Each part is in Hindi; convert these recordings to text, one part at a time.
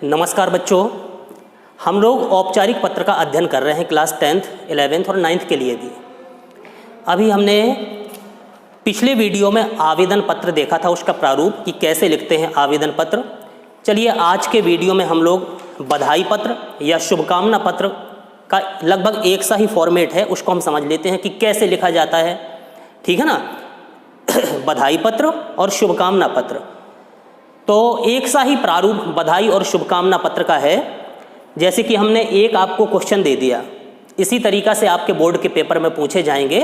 नमस्कार बच्चों, हम लोग औपचारिक पत्र का अध्ययन कर रहे हैं क्लास 10th, 11th और 9th के लिए भी। अभी हमने पिछले वीडियो में आवेदन पत्र देखा था, उसका प्रारूप कि कैसे लिखते हैं आवेदन पत्र। चलिए आज के वीडियो में हम लोग बधाई पत्र या शुभकामना पत्र का लगभग एक सा ही फॉर्मेट है, उसको हम समझ लेते हैं कि कैसे लिखा जाता है। ठीक है ना। बधाई पत्र और शुभकामना पत्र, तो एक सा ही प्रारूप बधाई और शुभकामना पत्र का है। जैसे कि हमने एक आपको क्वेश्चन दे दिया, इसी तरीक़ा से आपके बोर्ड के पेपर में पूछे जाएंगे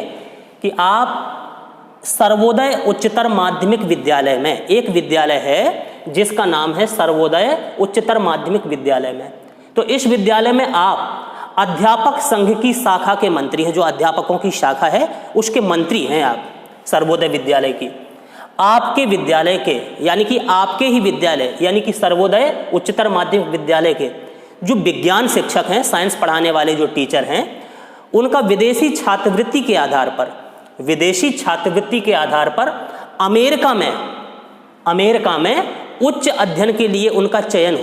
कि आप सर्वोदय उच्चतर माध्यमिक विद्यालय में, एक विद्यालय है जिसका नाम है सर्वोदय उच्चतर माध्यमिक विद्यालय में, तो इस विद्यालय में आप अध्यापक संघ की शाखा के मंत्री हैं, जो अध्यापकों की शाखा है उसके मंत्री हैं आप सर्वोदय विद्यालय की। आपके विद्यालय के यानी कि आपके ही विद्यालय यानी कि सर्वोदय उच्चतर माध्यमिक विद्यालय के जो विज्ञान शिक्षक हैं, साइंस पढ़ाने वाले जो टीचर हैं, उनका विदेशी छात्रवृत्ति के आधार पर अमेरिका में उच्च अध्ययन के लिए उनका चयन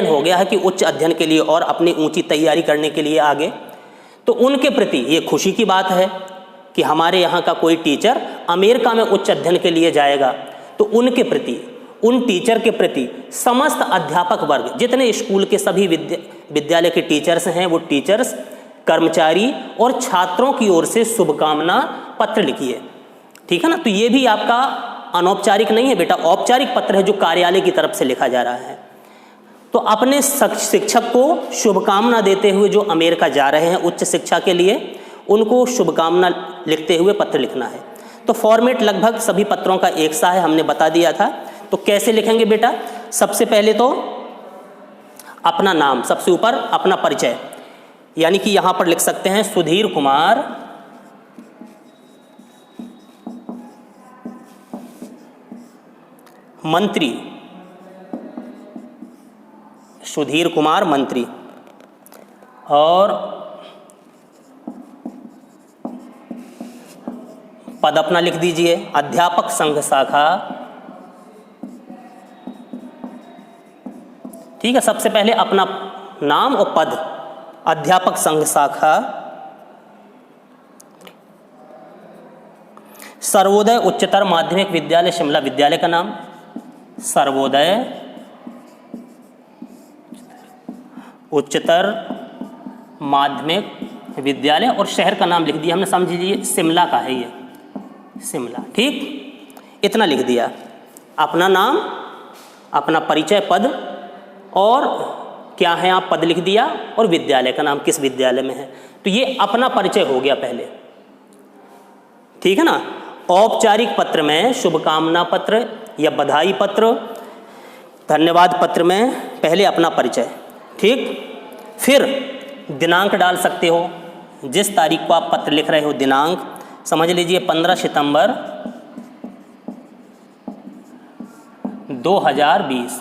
हो गया है कि उच्च अध्ययन के लिए और अपनी ऊंची तैयारी करने के लिए आगे। तो उनके प्रति ये खुशी की बात है कि हमारे यहाँ का कोई टीचर अमेरिका में उच्च अध्ययन के लिए जाएगा। तो उनके प्रति, उन टीचर के प्रति समस्त अध्यापक वर्ग, जितने स्कूल के सभी विद्यालय के टीचर्स हैं, वो टीचर्स, कर्मचारी और छात्रों की ओर से शुभकामना पत्र लिखिए। ठीक है ना। तो ये भी आपका अनौपचारिक नहीं है बेटा, औपचारिक पत्र है जो कार्यालय की तरफ से लिखा जा रहा है। तो अपने शिक्षक को शुभकामना देते हुए जो अमेरिका जा रहे हैं उच्च शिक्षा के लिए, उनको शुभकामना लिखते हुए पत्र लिखना है। तो फॉर्मेट लगभग सभी पत्रों का एक सा है, हमने बता दिया था। तो कैसे लिखेंगे बेटा? सबसे पहले तो अपना नाम, सबसे ऊपर अपना परिचय, यानी कि यहां पर लिख सकते हैं सुधीर कुमार मंत्री, सुधीर कुमार मंत्री, और पद अपना लिख दीजिए अध्यापक संघ शाखा। ठीक है, सबसे पहले अपना नाम और पद, अध्यापक संघ शाखा, सर्वोदय उच्चतर माध्यमिक विद्यालय शिमला विद्यालय का नाम, सर्वोदय उच्चतर माध्यमिक विद्यालय, और शहर का नाम लिख दिया हमने, समझ लीजिए शिमला का है ये, शिमला। ठीक, इतना लिख दिया। अपना नाम, अपना परिचय पद, और क्या है आप पद लिख दिया, और विद्यालय का नाम, किस विद्यालय में है। तो ये अपना परिचय हो गया पहले। ठीक है ना। औपचारिक पत्र में, शुभकामना पत्र या बधाई पत्र, धन्यवाद पत्र में पहले अपना परिचय। ठीक, फिर दिनांक डाल सकते हो, जिस तारीख को आप पत्र लिख रहे हो दिनांक, समझ लीजिए 15 सितंबर 2020,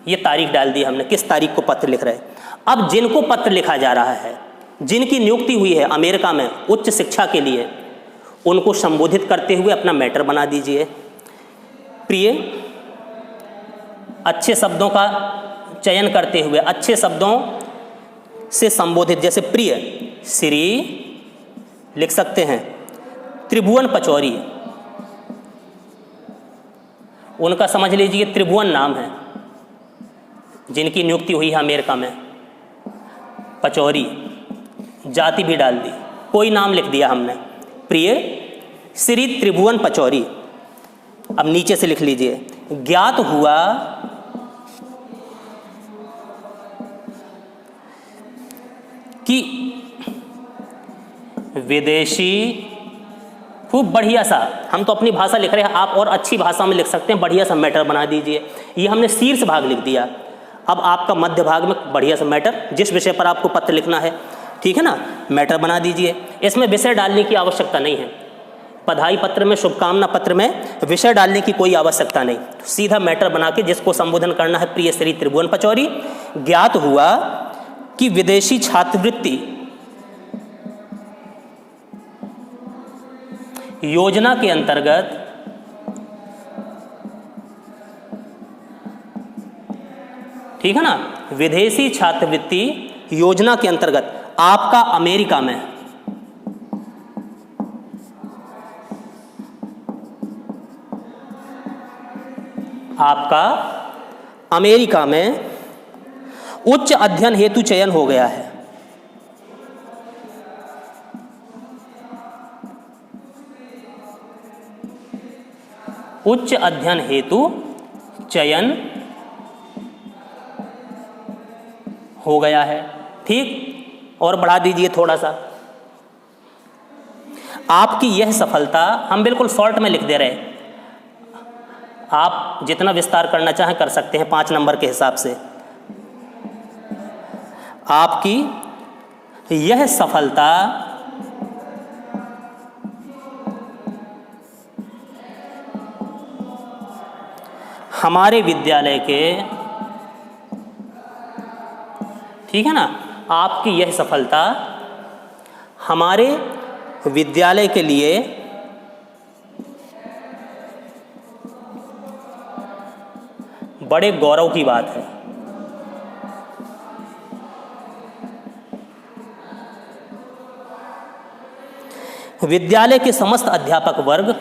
ये तारीख डाल दी हमने, किस तारीख को पत्र लिख रहे हैं। अब जिनको पत्र लिखा जा रहा है, जिनकी नियुक्ति हुई है अमेरिका में उच्च शिक्षा के लिए, उनको संबोधित करते हुए अपना मैटर बना दीजिए। प्रिय, अच्छे शब्दों का चयन करते हुए, अच्छे शब्दों से संबोधित, जैसे प्रिय श्री लिख सकते हैं त्रिभुवन पचौरी, उनका समझ लीजिए त्रिभुवन नाम है, जिनकी नियुक्ति हुई है अमेरिका में, पचौरी, जाति भी डाल दी, कोई नाम लिख दिया हमने, प्रिय श्री त्रिभुवन पचौरी। अब नीचे से लिख लीजिए, ज्ञात हुआ कि विदेशी, खूब बढ़िया सा, हम तो अपनी भाषा लिख रहे हैं, आप और अच्छी भाषा में लिख सकते हैं, बढ़िया सा मैटर बना दीजिए। ये हमने शीर्ष भाग लिख दिया। अब आपका मध्य भाग में बढ़िया सा मैटर, जिस विषय पर आपको पत्र लिखना है, ठीक है ना, मैटर बना दीजिए। इसमें विषय डालने की आवश्यकता नहीं है। बधाई पत्र में, शुभकामना पत्र में विषय डालने की कोई आवश्यकता नहीं, तो सीधा मैटर बना के जिसको संबोधन करना है, प्रिय श्री त्रिभुवन पचौरी, ज्ञात हुआ कि विदेशी छात्रवृत्ति योजना के अंतर्गत ठीक है ना। विदेशी छात्रवृत्ति योजना के अंतर्गत आपका अमेरिका में उच्च अध्ययन हेतु चयन हो गया है। उच्च अध्ययन हेतु चयन हो गया है। ठीक, और बढ़ा दीजिए थोड़ा सा। आपकी यह सफलता, हम बिल्कुल शॉर्ट में लिख दे रहे, आप जितना विस्तार करना चाहें कर सकते हैं 5 नंबर के हिसाब से। आपकी यह सफलता हमारे विद्यालय के, ठीक है ना, आपकी यह सफलता हमारे विद्यालय के लिए बड़े गौरव की बात है। विद्यालय के समस्त अध्यापक वर्ग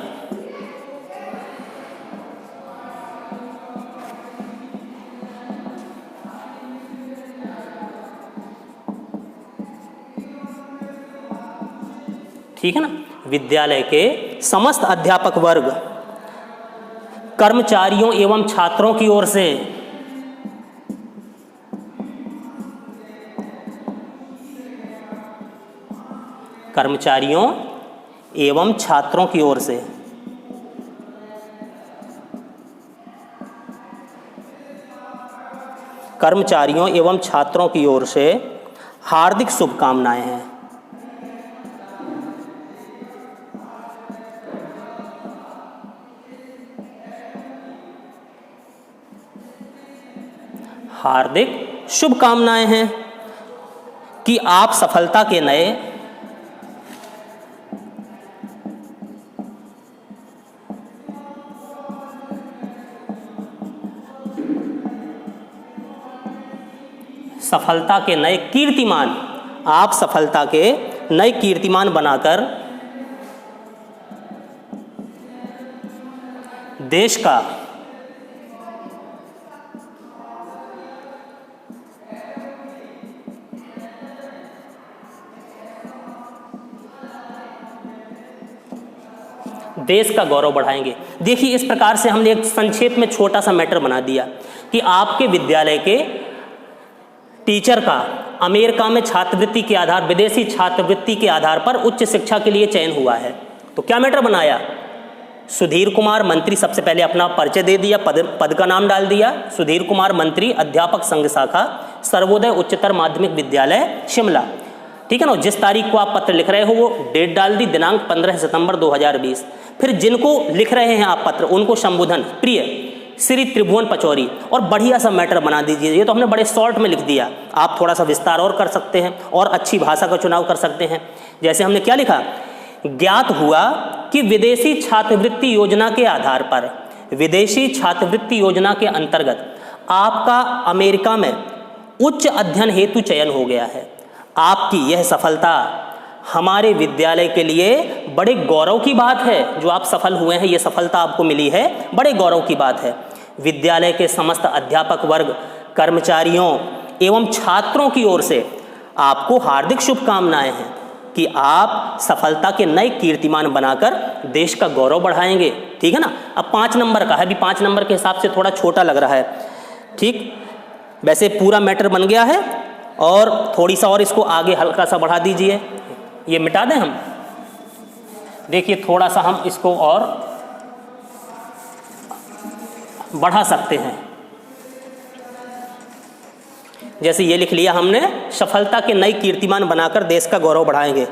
ठीक है ना, विद्यालय के समस्त अध्यापक वर्ग, कर्मचारियों एवं छात्रों की ओर से कर्मचारियों एवं छात्रों की ओर से कर्मचारियों एवं छात्रों की ओर से हार्दिक शुभकामनाएं हैं। हार्दिक शुभकामनाएं हैं कि आप सफलता के नए कीर्तिमान, आप सफलता के नए कीर्तिमान बनाकर देश का गौरव बढ़ाएंगे। देखिए, इस प्रकार से हमने एक संक्षेप में छोटा सा मैटर बना दिया कि आपके विद्यालय के टीचर का अमेरिका में छात्रवृत्ति के आधार, विदेशी छात्रवृत्ति के आधार पर उच्च शिक्षा के लिए चयन हुआ है। तो क्या मैटर बनाया? सुधीर कुमार मंत्री, सबसे पहले अपना परिचय दे दिया, पद का नाम डाल दिया, सुधीर कुमार मंत्री, अध्यापक संघ शाखा, सर्वोदय उच्चतर माध्यमिक विद्यालय शिमला। ठीक है ना। जिस तारीख को आप पत्र लिख रहे हो वो डेट डाल दी, दिनांक 15 सितंबर 2020। फिर जिनको लिख रहे हैं आप पत्र, उनको संबोधन प्रिय श्री त्रिभुवन पचौरी, और बढ़िया सा मैटर बना दीजिए। ये तो हमने बड़े शॉर्ट में लिख दिया, आप थोड़ा सा विस्तार और कर सकते हैं और अच्छी भाषा का चुनाव कर सकते हैं। जैसे हमने क्या लिखा, ज्ञात हुआ कि विदेशी छात्रवृत्ति योजना के आधार पर, विदेशी छात्रवृत्ति योजना के अंतर्गत आपका अमेरिका में उच्च अध्ययन हेतु चयन हो गया है। आपकी यह सफलता हमारे विद्यालय के लिए बड़े गौरव की बात है। जो आप सफल हुए हैं, ये सफलता आपको मिली है, बड़े गौरव की बात है। विद्यालय के समस्त अध्यापक वर्ग, कर्मचारियों एवं छात्रों की ओर से आपको हार्दिक शुभकामनाएं हैं कि आप सफलता के नए कीर्तिमान बनाकर देश का गौरव बढ़ाएंगे। ठीक है ना। अब 5 नंबर का है, अभी 5 नंबर के हिसाब से थोड़ा छोटा लग रहा है। ठीक, वैसे पूरा मैटर बन गया है और थोड़ी सा और इसको आगे हल्का सा बढ़ा दीजिए। ये मिटा दें हम, देखिए थोड़ा सा हम इसको और बढ़ा सकते हैं। जैसे ये लिख लिया हमने, सफलता के नई कीर्तिमान बनाकर देश का गौरव बढ़ाएंगे।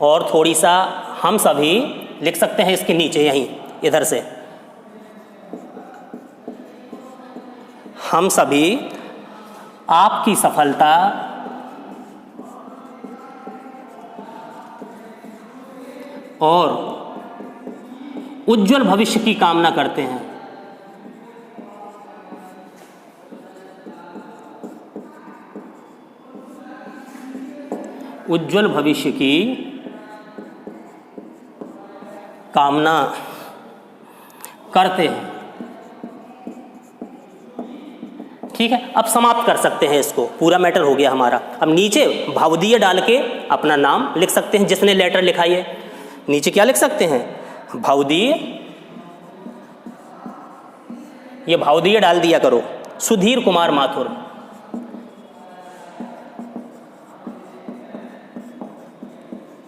और थोड़ी सा हम सभी लिख सकते हैं इसके नीचे, यहीं इधर से, हम सभी आपकी सफलता और उज्जवल भविष्य की कामना करते हैं। उज्जवल भविष्य की कामना करते हैं। ठीक है, अब समाप्त कर सकते हैं इसको, पूरा मैटर हो गया हमारा। अब नीचे भावदीय डाल के अपना नाम लिख सकते हैं, जिसने लेटर लिखा है नीचे क्या लिख सकते हैं, भावदीय, ये भावदीय डाल दिया करो, सुधीर कुमार माथुर।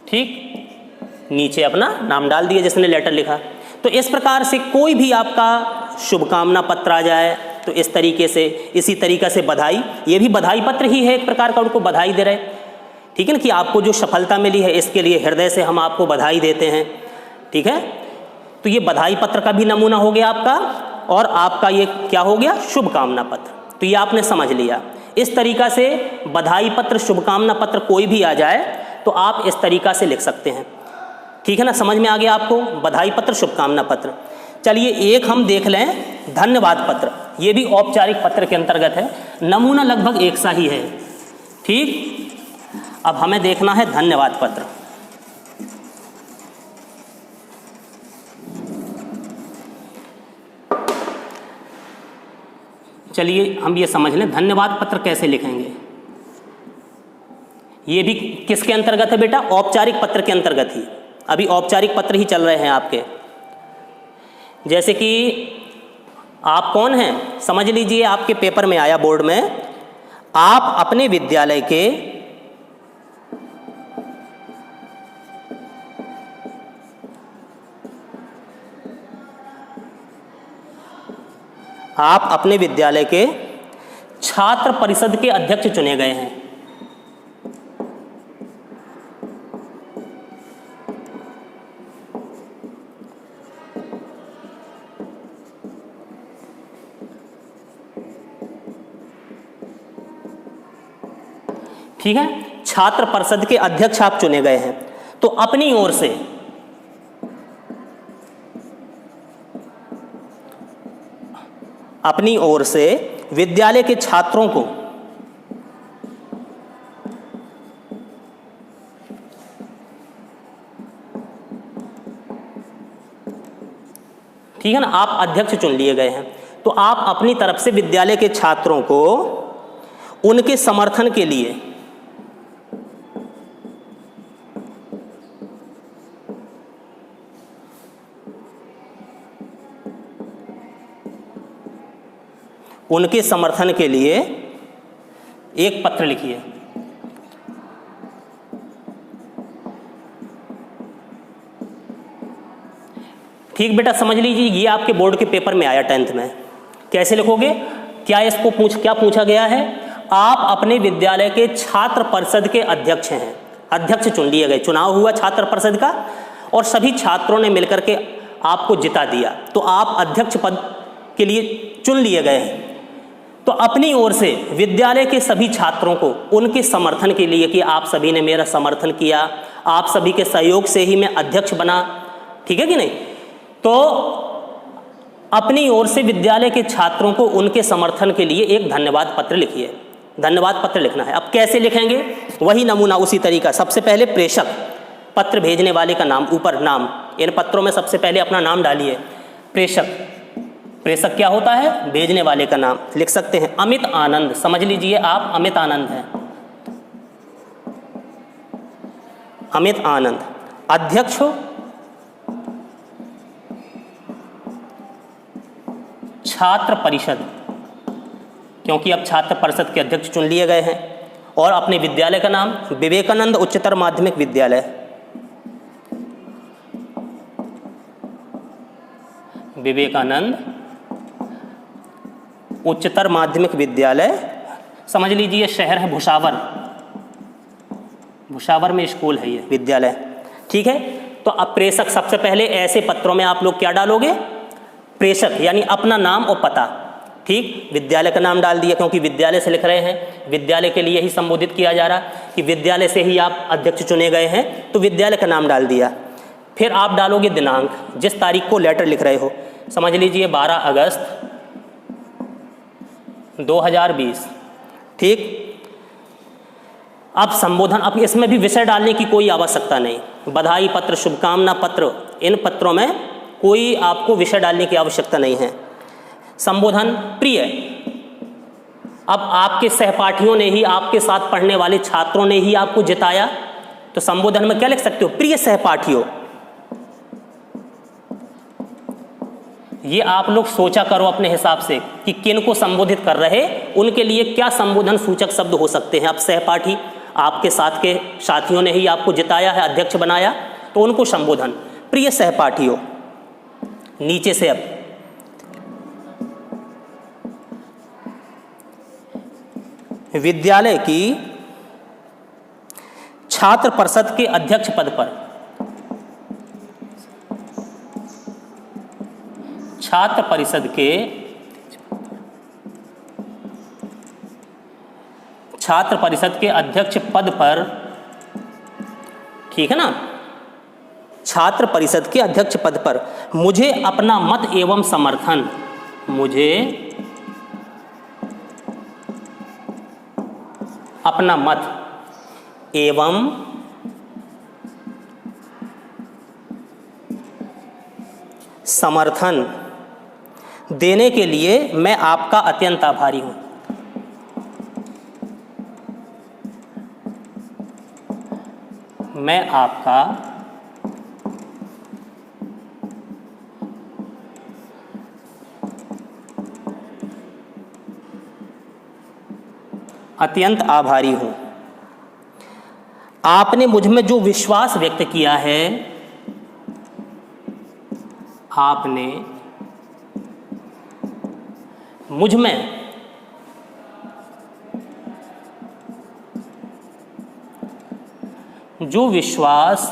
ठीक, नीचे अपना नाम डाल दिया जिसने लेटर लिखा। तो इस प्रकार से कोई भी आपका शुभकामना पत्र आ जाए तो इस तरीके से, इसी तरीक़े से बधाई, ये भी बधाई पत्र ही है एक प्रकार का, उनको बधाई दे रहे, ठीक है ना, कि आपको जो सफलता मिली है इसके लिए हृदय से हम आपको बधाई देते हैं। ठीक है, तो ये बधाई पत्र का भी नमूना हो गया आपका, और आपका ये क्या हो गया, शुभकामना पत्र। तो ये आपने समझ लिया। इस तरीक़ा से बधाई पत्र, शुभकामना पत्र कोई भी आ जाए तो आप इस तरीक़ा से लिख सकते हैं। ठीक है ना, समझ में आ गया आपको, बधाई पत्र, शुभकामना पत्र। चलिए एक हम देख लें धन्यवाद पत्र, ये भी औपचारिक पत्र के अंतर्गत है, नमूना लगभग एक सा ही है। ठीक, अब हमें देखना है धन्यवाद पत्र। चलिए हम ये समझ लें धन्यवाद पत्र कैसे लिखेंगे। ये भी किसके अंतर्गत है बेटा, औपचारिक पत्र के अंतर्गत ही, अभी औपचारिक पत्र ही चल रहे हैं आपके। जैसे कि आप कौन हैं, समझ लीजिए, आपके पेपर में आया बोर्ड में, आप अपने विद्यालय के छात्र परिषद के अध्यक्ष चुने गए हैं। ठीक है, छात्र परिषद के अध्यक्ष आप चुने गए हैं, तो अपनी ओर से विद्यालय के छात्रों को ठीक है ना, आप अध्यक्ष चुन लिए गए हैं, तो आप अपनी तरफ से विद्यालय के छात्रों को उनके समर्थन के लिए एक पत्र लिखिए। ठीक बेटा, समझ लीजिए, ये आपके बोर्ड के पेपर में आया 10th में। कैसे लिखोगे, क्या पूछा गया है, आप अपने विद्यालय के छात्र परिषद के अध्यक्ष हैं, अध्यक्ष चुन लिए गए, चुनाव हुआ छात्र परिषद का और सभी छात्रों ने मिलकर के आपको जिता दिया, तो आप अध्यक्ष पद के लिए चुन लिए गए हैं। तो अपनी ओर से विद्यालय के सभी छात्रों को उनके समर्थन के लिए, कि आप सभी ने मेरा समर्थन किया, आप सभी के सहयोग से ही मैं अध्यक्ष बना, ठीक है कि नहीं, तो अपनी ओर से विद्यालय के छात्रों को उनके समर्थन के लिए एक धन्यवाद पत्र लिखिए। धन्यवाद पत्र लिखना है। अब कैसे लिखेंगे, वही नमूना उसी तरीका। सबसे पहले प्रेषक, पत्र भेजने वाले का नाम, ऊपर नाम, इन पत्रों में सबसे पहले अपना नाम डालिए। प्रेषक क्या होता है, भेजने वाले का नाम लिख सकते हैं। अमित आनंद, समझ लीजिए आप अमित आनंद हैं, अमित आनंद। अध्यक्ष छात्र परिषद, क्योंकि अब छात्र परिषद के अध्यक्ष चुन लिए गए हैं। और अपने विद्यालय का नाम विवेकानंद उच्चतर माध्यमिक विद्यालय, विवेकानंद उच्चतर माध्यमिक विद्यालय, समझ लीजिए शहर है भुसावर, भुसावर में स्कूल है ये विद्यालय, ठीक है। तो अब प्रेषक, सबसे पहले ऐसे पत्रों में आप लोग क्या डालोगे, प्रेषक यानी अपना नाम और पता, ठीक। विद्यालय का नाम डाल दिया, क्योंकि विद्यालय से लिख रहे हैं, विद्यालय के लिए ही संबोधित किया जा रहा कि विद्यालय से ही आप अध्यक्ष चुने गए हैं, तो विद्यालय का नाम डाल दिया। फिर आप डालोगे दिनांक, जिस तारीख को लेटर लिख रहे हो, समझ लीजिए 12 अगस्त 2020, ठीक। अब संबोधन, अब इसमें भी विषय डालने की कोई आवश्यकता नहीं, बधाई पत्र, शुभकामना पत्र, इन पत्रों में कोई आपको विषय डालने की आवश्यकता नहीं है। संबोधन प्रिय, अब आपके सहपाठियों ने ही, आपके साथ पढ़ने वाले छात्रों ने ही आपको जिताया, तो संबोधन में क्या लिख सकते हो? प्रिय सहपाठियों। ये आप लोग सोचा करो अपने हिसाब से कि किन को संबोधित कर रहे, उनके लिए क्या संबोधन सूचक शब्द हो सकते हैं। अब सहपाठी, आपके साथ के साथियों ने ही आपको जिताया है, अध्यक्ष बनाया, तो उनको संबोधन प्रिय सहपाठियों। नीचे से अब विद्यालय की छात्र परिषद के अध्यक्ष पद पर, छात्र परिषद के अध्यक्ष पद पर, ठीक है ना, छात्र परिषद के अध्यक्ष पद पर मुझे अपना मत एवं समर्थन, मुझे अपना मत एवं समर्थन देने के लिए मैं आपका अत्यंत आभारी हूं। मैं आपका अत्यंत आभारी हूं। आपने मुझ में जो विश्वास व्यक्त किया है, आपने मुझ में जो विश्वास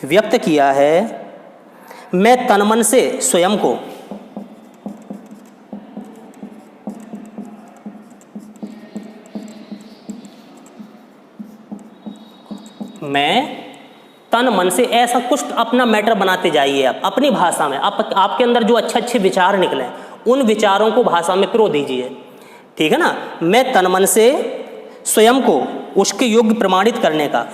व्यक्त किया है, मैं तन मन से स्वयं को तन मन से, ऐसा कुछ अपना मैटर बनाते जाइए आप अपनी भाषा में। आपके अंदर जो अच्छे अच्छे विचार निकले, उन विचारों को भाषा में पिरो दीजिए, ठीक है ना। मैं तन मन से स्वयं को उसके योग्य प्रमाणित करने का,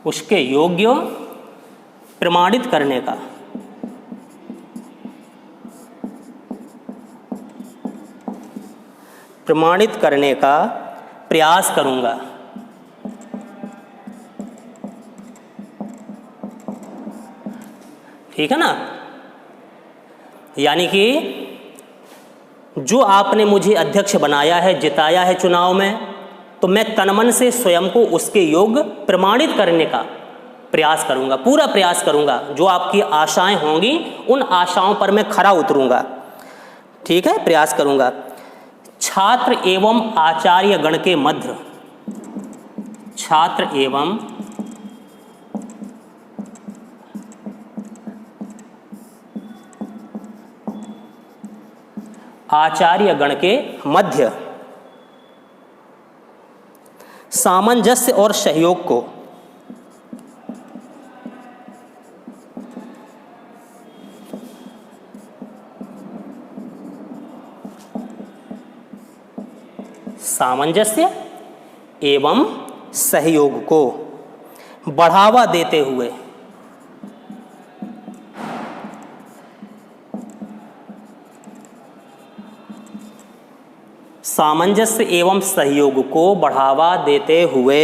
उसके योग्य प्रमाणित करने का प्रयास करूंगा। ठीक है ना। यानी कि जो आपने मुझे अध्यक्ष बनाया है, जिताया है चुनाव में, तो मैं तनमन से स्वयं को उसके योग्य प्रमाणित करने का प्रयास करूंगा, पूरा प्रयास करूंगा। जो आपकी आशाएं होंगी, उन आशाओं पर मैं खरा उतरूंगा। ठीक है, प्रयास करूंगा। छात्र एवं आचार्य गण के मध्य, छात्र एवं आचार्य गण के मध्य सामंजस्य और सहयोग को सामंजस्य एवं सहयोग को बढ़ावा देते हुए सामंजस्य एवं सहयोग को बढ़ावा देते हुए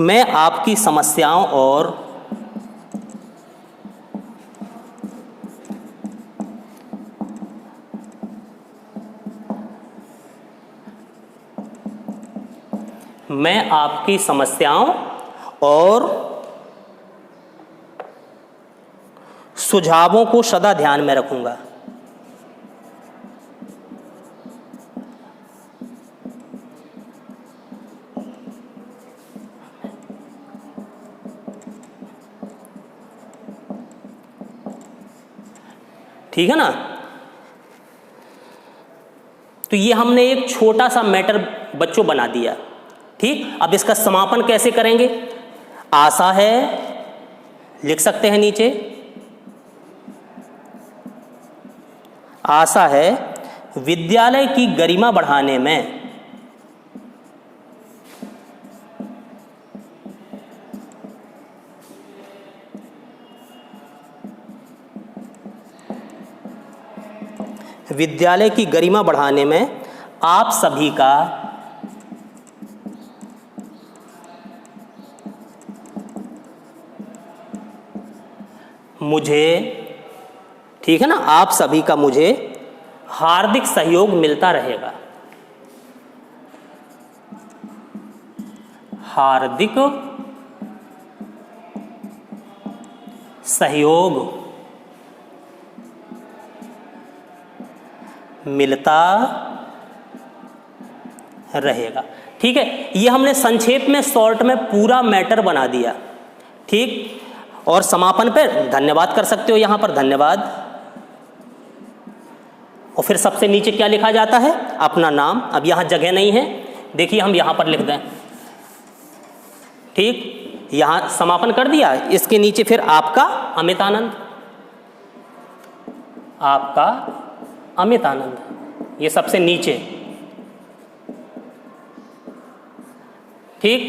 मैं आपकी समस्याओं और सुझावों को सदा ध्यान में रखूंगा। ठीक है ना। तो ये हमने एक छोटा सा मैटर बच्चों बना दिया। ठीक, अब इसका समापन कैसे करेंगे? आशा है लिख सकते हैं नीचे, आशा है विद्यालय की गरिमा बढ़ाने में आप सभी का मुझे, ठीक है ना, आप सभी का मुझे हार्दिक सहयोग मिलता रहेगा। हार्दिक सहयोग मिलता रहेगा। ठीक है, ये हमने संक्षेप में, शॉर्ट में पूरा मैटर बना दिया। ठीक, और समापन पे धन्यवाद कर सकते हो, यहां पर धन्यवाद। और फिर सबसे नीचे क्या लिखा जाता है? अपना नाम। अब यहां जगह नहीं है, देखिए हम यहां पर लिख दें। ठीक, यहां समापन कर दिया, इसके नीचे फिर आपका अमित आनंद, आपका अमित आनंद, ये सबसे नीचे। ठीक,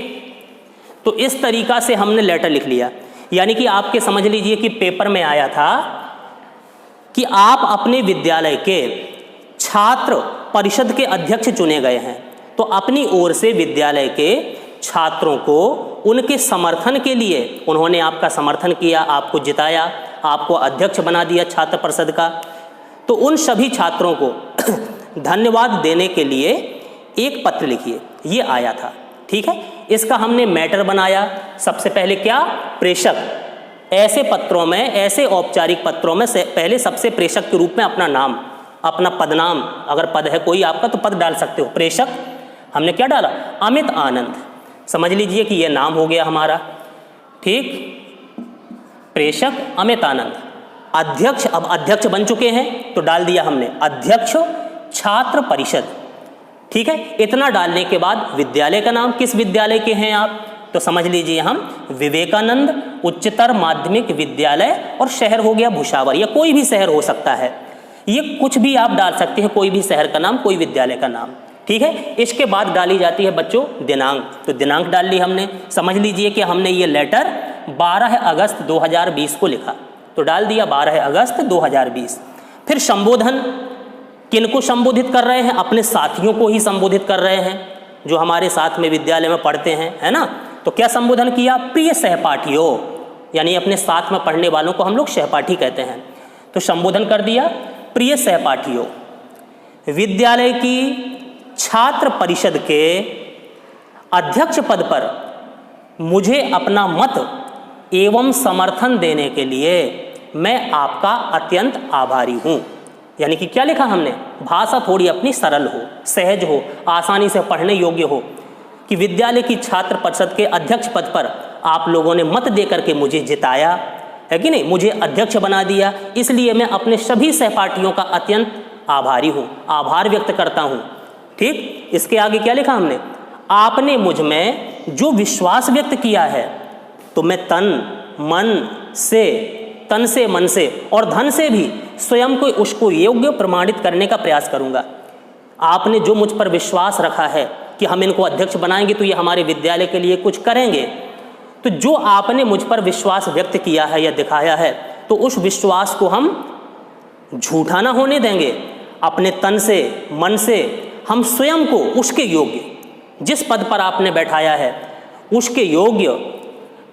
तो इस तरीका से हमने लेटर लिख लिया। यानी कि आपके समझ लीजिए कि पेपर में आया था कि आप अपने विद्यालय के छात्र परिषद के अध्यक्ष चुने गए हैं, तो अपनी ओर से विद्यालय के छात्रों को उनके समर्थन के लिए उन्होंने आपका समर्थन किया, आपको जिताया, आपको अध्यक्ष बना दिया छात्र परिषद का। तो उन सभी छात्रों को धन्यवाद देने के लिए एक पत्र लिखिए, ये आया था। ठीक है, इसका हमने मैटर बनाया। सबसे पहले क्या? प्रेषक। ऐसे पत्रों में, ऐसे औपचारिक पत्रों में से पहले सबसे प्रेषक के रूप में अपना नाम, अपना पदनाम, अगर पद है कोई आपका तो पद डाल सकते हो। प्रेषक हमने क्या डाला? अमित आनंद। समझ लीजिए कि यह नाम हो गया हमारा। ठीक, प्रेषक अमित आनंद। अध्यक्ष, अब अध्यक्ष बन चुके हैं तो डाल दिया हमने अध्यक्ष छात्र परिषद। ठीक है, इतना डालने के बाद विद्यालय का नाम, किस विद्यालय के हैं आप, तो समझ लीजिए हम विवेकानंद उच्चतर माध्यमिक विद्यालय, और शहर हो गया भुसावर, या कोई भी शहर हो सकता है, ये कुछ भी आप डाल सकते हैं, कोई भी शहर का नाम, कोई विद्यालय का नाम। ठीक है, इसके बाद डाली जाती है बच्चों दिनांक, तो दिनांक डाल ली हमने। समझ लीजिए कि हमने ये लेटर 12 अगस्त 2020 को लिखा, तो डाल दिया 12 अगस्त 2020। फिर संबोधन, किनको संबोधित कर रहे हैं? अपने साथियों को ही संबोधित कर रहे हैं जो हमारे साथ में विद्यालय में पढ़ते हैं, है ना। तो क्या संबोधन किया? प्रिय सहपाठियों, यानी अपने साथ में पढ़ने वालों को हम लोग सहपाठी कहते हैं। तो संबोधन कर दिया, प्रिय सहपाठियों, विद्यालय की छात्र परिषद के अध्यक्ष पद पर मुझे अपना मत एवं समर्थन देने के लिए मैं आपका अत्यंत आभारी हूँ। यानी कि क्या लिखा हमने? भाषा थोड़ी अपनी सरल हो, सहज हो, आसानी से पढ़ने योग्य हो, कि विद्यालय की छात्र परिषद के अध्यक्ष पद पर आप लोगों ने मत देकर के मुझे जिताया, है कि नहीं, मुझे अध्यक्ष बना दिया, इसलिए मैं अपने सभी सहपाठियों का अत्यंत आभारी हूँ, आभार व्यक्त करता हूँ। ठीक, इसके आगे क्या लिखा हमने? आपने मुझ में जो विश्वास व्यक्त किया है, तो मैं तन से मन से और धन से भी स्वयं को उसको योग्य प्रमाणित करने का प्रयास करूंगा। आपने जो मुझ पर विश्वास रखा है कि हम इनको अध्यक्ष बनाएंगे तो ये हमारे विद्यालय के लिए कुछ करेंगे, तो जो आपने मुझ पर विश्वास व्यक्त किया है या दिखाया है, तो उस विश्वास को हम झूठा ना होने देंगे। अपने तन से मन से हम स्वयं को उसके योग्य, जिस पद पर आपने बैठाया है उसके योग्य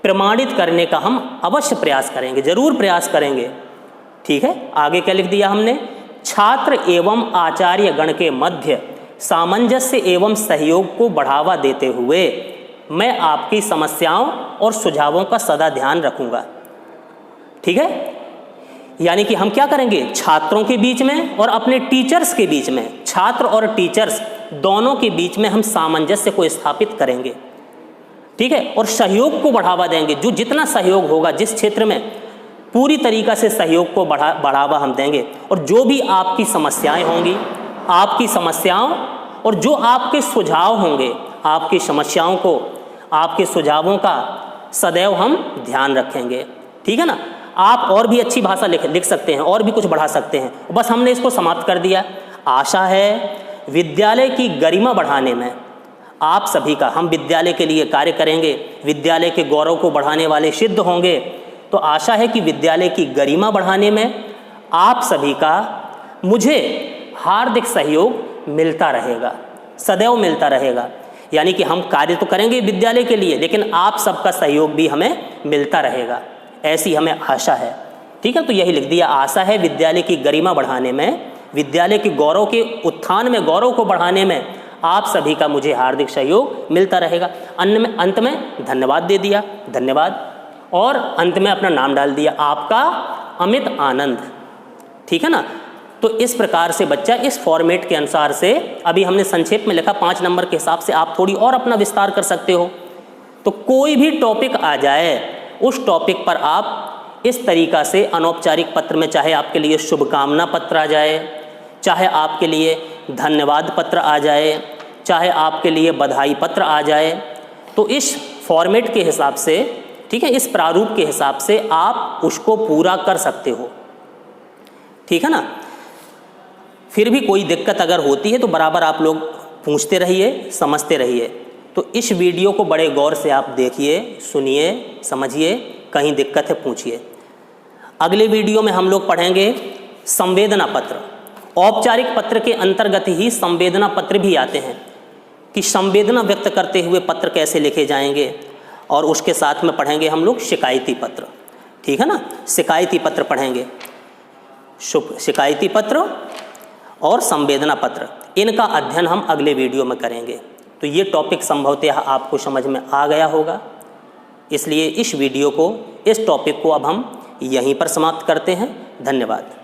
प्रमाणित करने का हम अवश्य प्रयास करेंगे, जरूर प्रयास करेंगे। ठीक है, आगे क्या लिख दिया हमने? छात्र एवं आचार्य गण के मध्य सामंजस्य एवं सहयोग को बढ़ावा देते हुए मैं आपकी समस्याओं और सुझावों का सदा ध्यान रखूंगा। ठीक है, यानी कि हम क्या करेंगे? छात्रों के बीच में और अपने टीचर्स के बीच में, छात्र और टीचर्स दोनों के बीच में हम सामंजस्य को स्थापित करेंगे। ठीक है, और सहयोग को बढ़ावा देंगे। जो जितना सहयोग होगा जिस क्षेत्र में, पूरी तरीक़ा से सहयोग को बढ़ावा हम देंगे। और जो भी आपकी समस्याएं होंगी, आपकी समस्याओं और जो आपके सुझाव होंगे, आपकी समस्याओं को, आपके सुझावों का सदैव हम ध्यान रखेंगे। ठीक है ना। आप और भी अच्छी भाषा लिख सकते हैं और भी कुछ बढ़ा सकते हैं, बस हमने इसको समाप्त कर दिया। आशा है विद्यालय की गरिमा बढ़ाने में आप सभी का, हम विद्यालय के लिए कार्य करेंगे, विद्यालय के गौरव को बढ़ाने वाले सिद्ध होंगे। तो आशा है कि विद्यालय की गरिमा बढ़ाने में आप सभी का मुझे हार्दिक सहयोग मिलता रहेगा, सदैव मिलता रहेगा। यानी कि हम कार्य तो करेंगे विद्यालय के लिए, लेकिन आप सबका सहयोग भी हमें मिलता रहेगा, ऐसी हमें आशा है। ठीक है, तो यही लिख दिया, आशा है विद्यालय की गरिमा बढ़ाने में, विद्यालय के गौरव के उत्थान में, गौरव को बढ़ाने में आप सभी का मुझे हार्दिक सहयोग मिलता रहेगा। अंत में धन्यवाद दे दिया, धन्यवाद, और अंत में अपना नाम डाल दिया, आपका अमित आनंद। ठीक है ना। तो इस प्रकार से बच्चा इस फॉर्मेट के अनुसार से, अभी हमने संक्षेप में लिखा 5 नंबर के हिसाब से, आप थोड़ी और अपना विस्तार कर सकते हो। तो कोई भी टॉपिक आ जाए, उस टॉपिक पर आप इस तरीका से अनौपचारिक पत्र में, चाहे आपके लिए शुभकामना पत्र आ जाए, चाहे आपके लिए धन्यवाद पत्र आ जाए, चाहे आपके लिए बधाई पत्र आ जाए, तो इस फॉर्मेट के हिसाब से, ठीक है, इस प्रारूप के हिसाब से आप उसको पूरा कर सकते हो। ठीक है ना। फिर भी कोई दिक्कत अगर होती है तो बराबर आप लोग पूछते रहिए, समझते रहिए। तो इस वीडियो को बड़े गौर से आप देखिए, सुनिए, समझिए, कहीं दिक्कत है पूछिए। अगले वीडियो में हम लोग पढ़ेंगे संवेदना पत्र। औपचारिक पत्र के अंतर्गत ही संवेदना पत्र भी आते हैं, कि संवेदना व्यक्त करते हुए पत्र कैसे लिखे जाएंगे, और उसके साथ में पढ़ेंगे हम लोग शिकायती पत्र। ठीक है ना, शिकायती पत्र पढ़ेंगे, शिकायती पत्र और संवेदना पत्र, इनका अध्ययन हम अगले वीडियो में करेंगे। तो ये टॉपिक संभवतः आपको समझ में आ गया होगा, इसलिए इस वीडियो को, इस टॉपिक को अब हम यहीं पर समाप्त करते हैं। धन्यवाद।